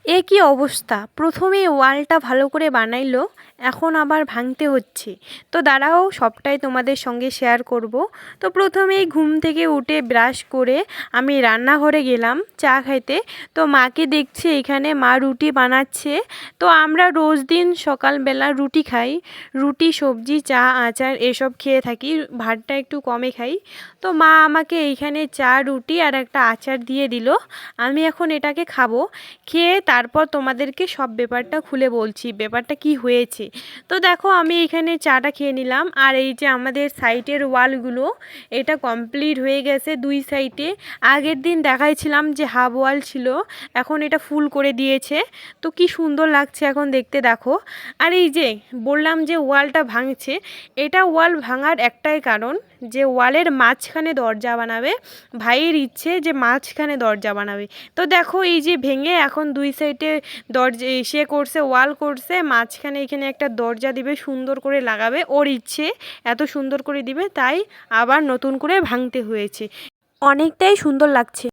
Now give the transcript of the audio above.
এ কী অবস্থা! প্রথমেই ওয়ালটা ভালো করে বানাইলো, এখন আবার ভাঙতে হচ্ছে। তো দাঁড়াও সবটাই তোমাদের সঙ্গে শেয়ার করব। তো প্রথমেই ঘুম থেকে উঠে ব্রাশ করে আমি রান্নাঘরে গেলাম চা খাইতে। তো মাকে দেখছি এখানে মা রুটি বানাচ্ছে। তো আমরা রোজ দিন সকালবেলা রুটি খাই। রুটি, সবজি, চা, আচার এসব খেয়ে থাকি। ভাতটা একটু কমে খাই। তো মা আমাকে এইখানে চা, রুটি আর একটা আচার দিয়ে দিল। আমি এখন এটাকে খাবো। খেয়ে তারপর তোমাদেরকে সব ব্যাপারটা খুলে বলছি, ব্যাপারটা কি হয়েছে। তো দেখো আমি এখানে চাটা খেয়ে নিলাম। আর এই যে আমাদের সাইডের ওয়ালগুলো, এটা কমপ্লিট হয়ে গেছে দুই সাইডে। আগের দিন দেখাইছিলাম যে হাফ ওয়াল ছিল, এখন এটা ফুল করে দিয়েছে। তো কি সুন্দর লাগছে এখন দেখতে, দেখো। আর এই যে বললাম যে ওয়ালটা ভাঙছে, এটা ওয়াল ভাঙার একটাই কারণ, যে ওয়ালের মাঝখানে দরজা বানাবে। ভাইয়ের ইচ্ছে যে মাঝখানে দরজা বানাবে। তো দেখো এই যে ভেঙে এখন দুই সাইডে দরজা সে করছে, ওয়াল করছে, মাঝখানে এখানে একটা দরজা দিবে, সুন্দর করে লাগাবে। ওর ইচ্ছে এত সুন্দর করে দিবে, তাই আবার নতুন করে ভাঙতে হয়েছে। অনেকটাই সুন্দর লাগছে।